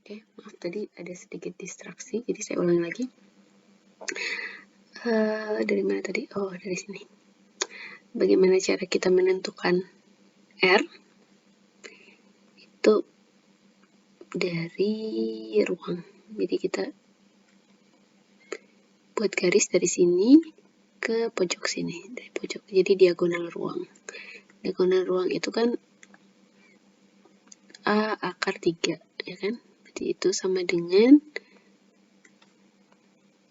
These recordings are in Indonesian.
Oke, maaf tadi ada sedikit distraksi, jadi saya ulangi lagi. Dari mana tadi? Oh, dari sini. Bagaimana cara kita menentukan R? Itu dari ruang. Jadi kita buat garis dari sini ke pojok sini, dari pojok. Jadi diagonal ruang. Diagonal ruang itu kan A akar 3, ya kan? Berarti itu sama dengan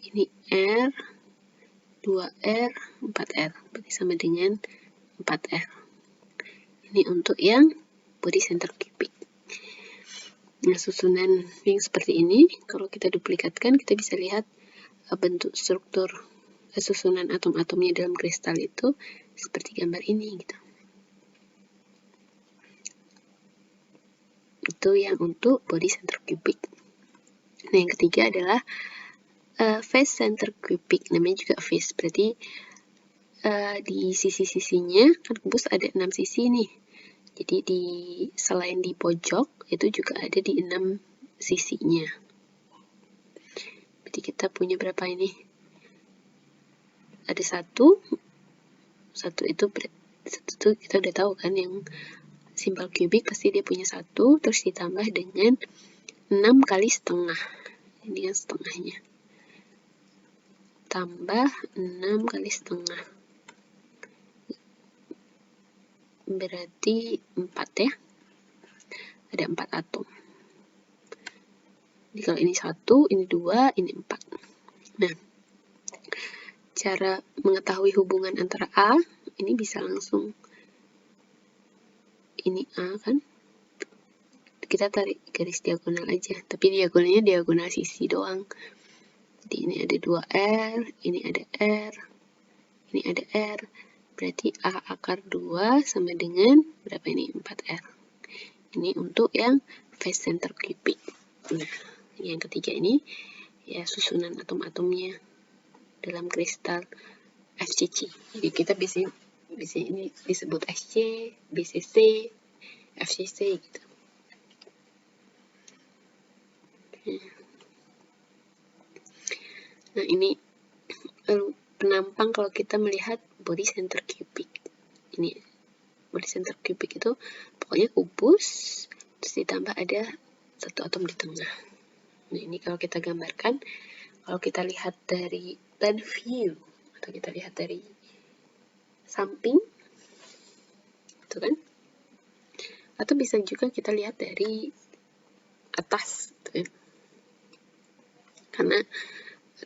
ini R, 2R, 4R. Berarti sama dengan 4R. Ini untuk yang body center cubic. Nah, susunan yang seperti ini, kalau kita duplikatkan, kita bisa lihat bentuk struktur susunan atom-atomnya dalam kristal itu seperti gambar ini, gitu. Itu yang untuk body center cubic. Nah, yang ketiga adalah face center cubic. Namanya juga face, berarti di sisi-sisinya kan kubus ada 6 sisi nih. Jadi selain di pojok itu juga ada di 6 sisinya. Berarti kita punya berapa ini? Ada satu itu kita udah tahu kan, yang simbol kubik pasti dia punya 1, terus ditambah dengan 6 kali setengah. Ini yang setengahnya. Tambah 6 kali setengah. Berarti 4 ya. Ada 4 atom. Jadi kalau ini 1, ini 2, ini 4. Nah, cara mengetahui hubungan antara A, ini bisa langsung. Ini A kan. Kita tarik garis diagonal aja. Tapi diagonalnya diagonal sisi doang. Jadi ini ada 2R, ini ada R, ini ada R. Berarti A akar 2 sama dengan berapa ini? 4R. Ini untuk yang face center cubic. Nah, yang ketiga ini ya susunan atom-atomnya dalam kristal FCC. Jadi kita bisa ini disebut SC, BCC, FCC gitu. Nah, ini penampang kalau kita melihat body center cubic. Ini body center cubic itu pokoknya kubus, terus ditambah ada satu atom di tengah. Nah, ini kalau kita gambarkan, kalau kita lihat dari plan view, atau kita lihat dari samping, itu kan, atau bisa juga kita lihat dari atas, gitu kan. Karena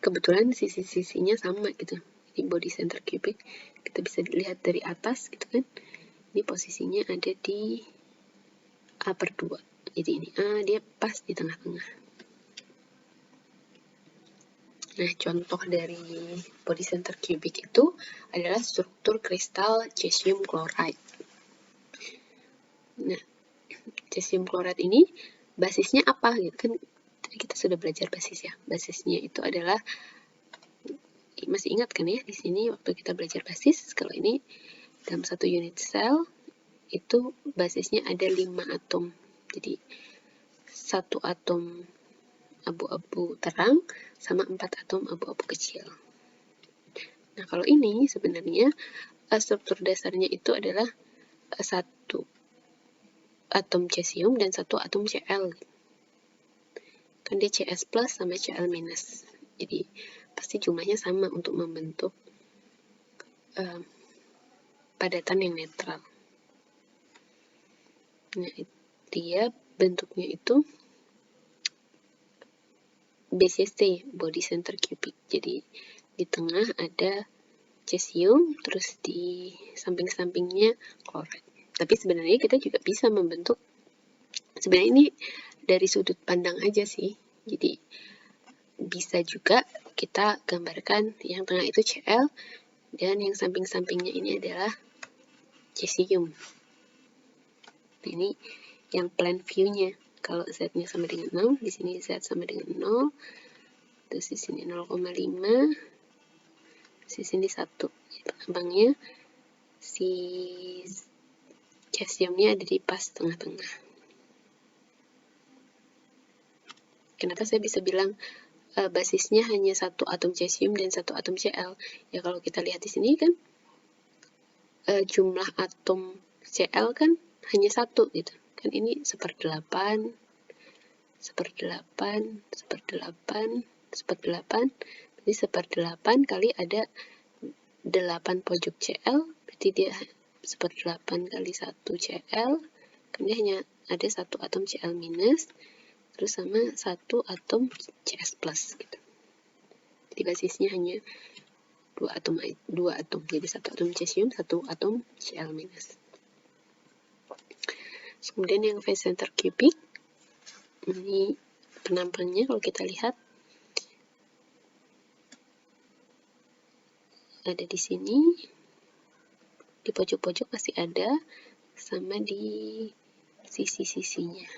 kebetulan sisi-sisinya sama gitu. Jadi body center cubic kita bisa lihat dari atas gitu kan. Ini posisinya ada di A per 2. Jadi ini A, dia pas di tengah-tengah. Nah, contoh dari body center cubic itu adalah struktur kristal cesium chloride. Nah, cesium chloride ini basisnya apa gitu kan? Tadi kita sudah belajar basis ya. Basisnya itu adalah, masih ingat kan ya, di sini waktu kita belajar basis, kalau ini dalam satu unit sel itu basisnya ada 5 atom. Jadi 1 atom abu-abu terang sama 4 atom abu-abu kecil. Nah, kalau ini sebenarnya struktur dasarnya itu adalah 1 atom cesium dan 1 atom Cl. Kan dia Cs plus sama Cl minus. Jadi pasti jumlahnya sama untuk membentuk padatan yang netral. Nah, dia bentuknya itu BCC, body center cubic. Jadi di tengah ada cesium, terus di samping-sampingnya chloride. Tapi sebenarnya kita juga bisa membentuk, sebenarnya ini dari sudut pandang aja sih. Jadi bisa juga kita gambarkan yang tengah itu Cl dan yang samping-sampingnya ini adalah cesium. Nah, ini yang plan view-nya. Kalau Z-nya sama dengan 0, di sini Z sama dengan 0, terus di sini 0,5, di sini 1. Penambangnya si cesiumnya ada di pas tengah-tengah. Kenapa saya bisa bilang basisnya hanya satu atom cesium dan satu atom Cl? Ya kalau kita lihat di sini kan jumlah atom Cl kan hanya satu gitu. Kan ini 1/8, 1/8, 1/8, 1/8. Jadi 1/8 kali ada 8 pojok Cl, berarti dia 1/8 kali 1 Cl, kan dia hanya ada satu atom Cl minus, terus sama satu atom Cs plus gitu. Jadi basisnya hanya dua atom, jadi satu atom cesium, satu atom Cl minus. Kemudian yang phase center cubic, ini penampangnya kalau kita lihat ada di sini, di pojok-pojok pasti ada, sama di sisi-sisinya.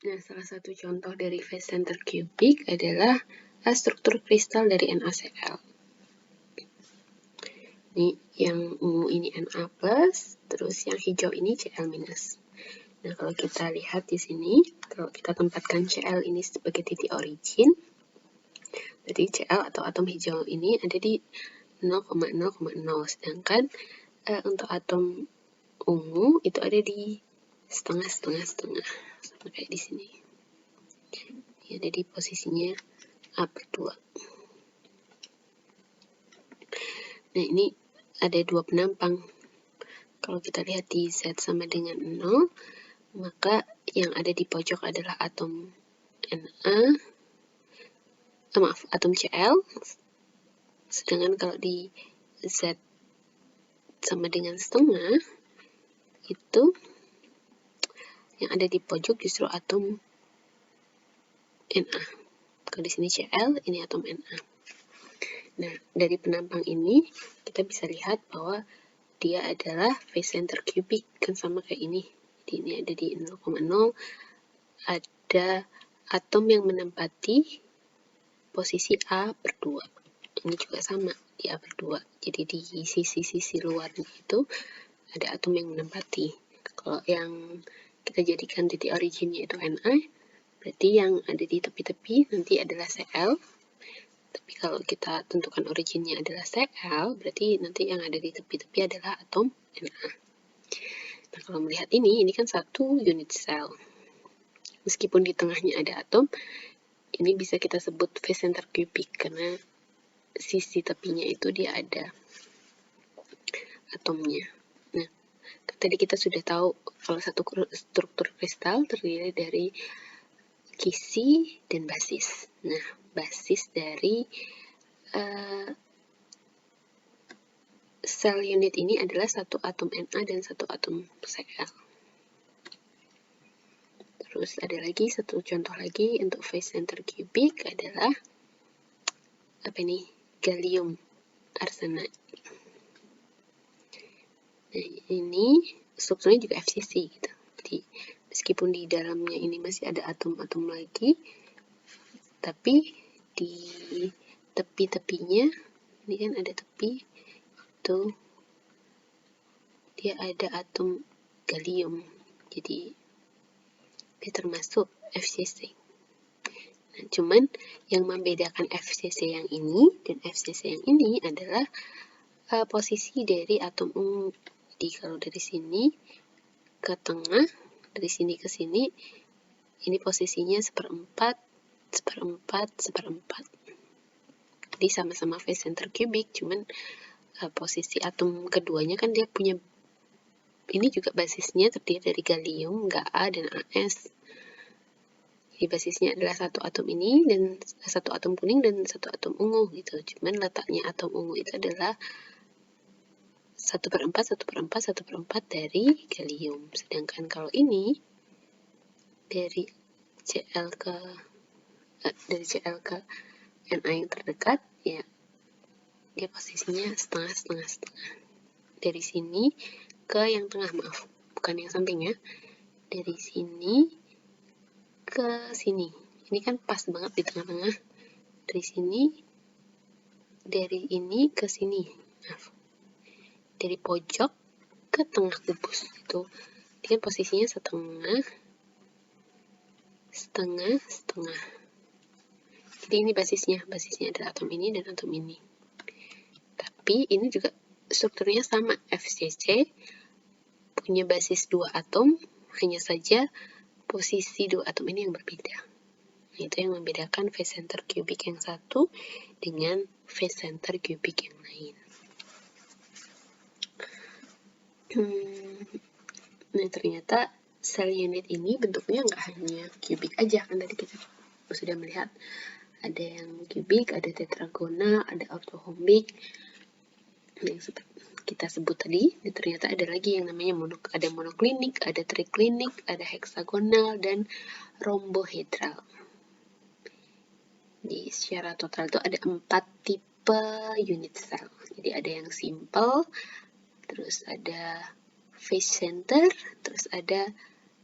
Nah, salah satu contoh dari phase center cubic adalah struktur kristal dari NaCl. Ini yang ungu ini Na+, terus yang hijau ini Cl-. Nah, kalau kita lihat di sini, kalau kita tempatkan Cl ini sebagai titik origin, jadi Cl atau atom hijau ini ada di 0,0,0, sedangkan untuk atom ungu itu ada di setengah, sama kayak di sini. Ini ada di posisinya A/2. Nah, ini ada dua penampang. Kalau kita lihat di Z sama dengan 0, maka yang ada di pojok adalah atom atom Cl, sedangkan kalau di Z sama dengan setengah, itu yang ada di pojok justru atom Na. Kalau di sini Cl, ini atom Na. Nah, dari penampang ini, kita bisa lihat bahwa dia adalah phase center cubic, kan sama kayak ini. Jadi ini ada di 0,0, ada atom yang menempati posisi A/2. Ini juga sama di A/2. Jadi di sisi-sisi luarnya itu ada atom yang menempati. Kalau yang kita jadikan titik originnya itu Na, berarti yang ada di tepi-tepi nanti adalah Cl. Tapi kalau kita tentukan originnya adalah Cl, berarti nanti yang ada di tepi-tepi adalah atom Na. Nah, kalau melihat ini kan satu unit cell. Meskipun di tengahnya ada atom, ini bisa kita sebut phase center cubic karena sisi tepinya itu dia ada atomnya. Nah, tadi kita sudah tahu kalau satu struktur kristal terdiri dari kisi dan basis. Nah, basis dari sel unit ini adalah satu atom Na dan satu atom Cl. Terus ada lagi satu contoh lagi untuk phase center cubic adalah apa ini? Gallium arsenide. Nah, ini strukturnya juga FCC gitu. Jadi meskipun di dalamnya ini masih ada atom-atom lagi, tapi di tepi-tepinya ini kan ada tepi itu dia ada atom gallium. Jadi dia termasuk FCC. Nah, cuman yang membedakan FCC yang ini dan FCC yang ini adalah posisi dari atom ungu. Jadi kalau dari sini ke tengah, dari sini ke sini, ini posisinya 1/4, 1/4, 1/4. Jadi sama-sama phase center cubic, cuman posisi atom keduanya kan dia punya, ini juga basisnya terdiri dari gallium, Ga dan As. Jadi basisnya adalah satu atom ini dan satu atom kuning dan satu atom ungu gitu. Cuman letaknya atom ungu itu adalah 1/4, 1/4, 1/4 dari gallium. Sedangkan kalau ini dari Cl ke Na yang terdekat, ya dia posisinya setengah. Dari sini ke yang tengah, maaf, bukan yang samping ya. Dari sini ke sini. Ini kan pas banget di tengah-tengah. Dari ini ke sini. Maaf. Dari pojok ke tengah kubus itu Ini kan posisinya setengah, setengah, setengah. Jadi ini basisnya adalah atom ini dan atom ini. Tapi ini juga strukturnya sama, FCC punya basis 2 atom, hanya saja posisi 2 atom ini yang berbeda. Nah, itu yang membedakan phase center cubic yang satu dengan phase center cubic yang lain. Nah, ternyata sel unit ini bentuknya nggak hanya cubic aja, kan tadi kita sudah melihat ada yang cubic, ada tetragonal, ada orthorhombic. Yang kita sebut tadi, ternyata ada lagi yang namanya ada monoklinik, ada triklinik, ada heksagonal, dan rhombohedral. Di secara total itu ada 4 tipe unit sel. Jadi ada yang simple, terus ada face center, terus ada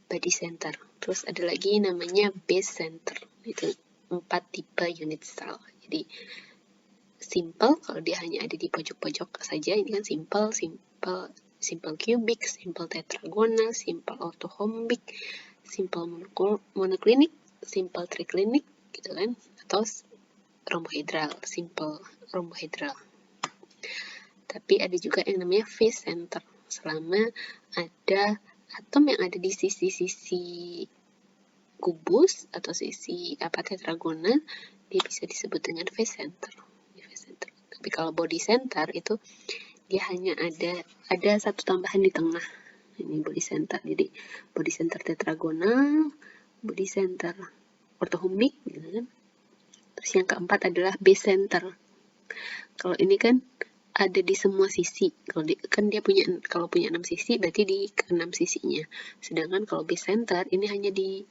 body center, terus ada lagi namanya base center. Itu 4 tipe unit sel. Jadi simple kalau dia hanya ada di pojok-pojok saja, ini kan simple cubic, simple tetragonal, simple orthorhombic, simple monoklinik, simple triklinik gitu kan, atau rhombohedral, simple rhombohedral. Tapi ada juga yang namanya phase center, selama ada atom yang ada di sisi-sisi kubus atau sisi tetragonal, dia bisa disebut dengan phase center. Tapi kalau body center itu dia hanya ada satu tambahan di tengah. Ini body center. Jadi body center tetragonal, body center orthorhombic gitu kan. Terus yang keempat adalah base center. Kalau ini kan ada di semua sisi. Kan dia kalau punya 6 sisi berarti di 6 sisinya. Sedangkan kalau base center ini hanya di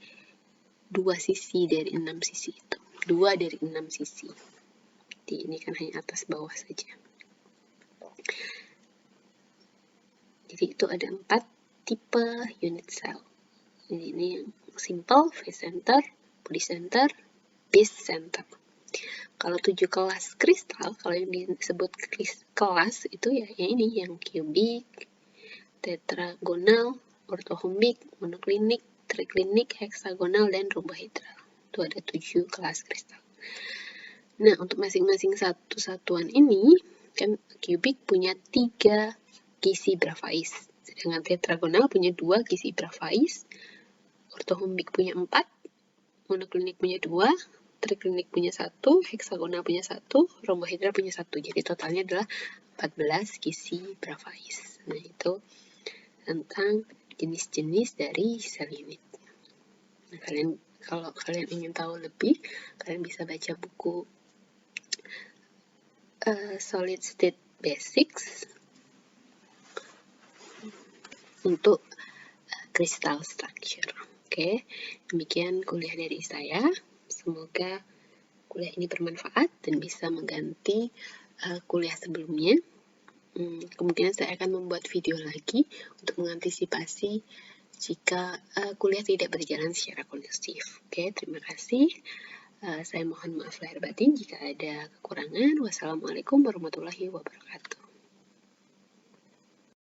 2 sisi dari 6 sisi itu. 2 dari 6 sisi. Jadi ini kan hanya atas bawah saja. Jadi itu ada 4 tipe unit cell. Jadi ini yang simple, phase center, body center, base center. Kalau 7 kelas kristal, kalau yang disebut kelas itu ya ini yang cubic, tetragonal, orthorhombic, monoklinik, triklinik, heksagonal, dan rhombohedral. Itu ada 7 kelas kristal. Nah, untuk masing-masing satu satuan ini, kan cubic punya 3 gizi Bravais, sedangkan tetragonal punya 2 gizi Bravais, orthorhombic punya 4, monoklinik punya 2, triklinik punya 1, heksagonal punya 1, rhombohedral punya 1. Jadi totalnya adalah 14 gizi Bravais. Nah, itu tentang jenis-jenis dari sel unit. Nah, kalau kalian ingin tahu lebih, kalian bisa baca buku Solid State Basics untuk crystal structure. Oke, demikian kuliah dari saya. Semoga kuliah ini bermanfaat dan bisa mengganti kuliah sebelumnya. Kemungkinan saya akan membuat video lagi untuk mengantisipasi jika kuliah tidak berjalan secara kondusif. Oke, terima kasih. Saya mohon maaf lahir batin jika ada kekurangan. Wassalamualaikum warahmatullahi wabarakatuh.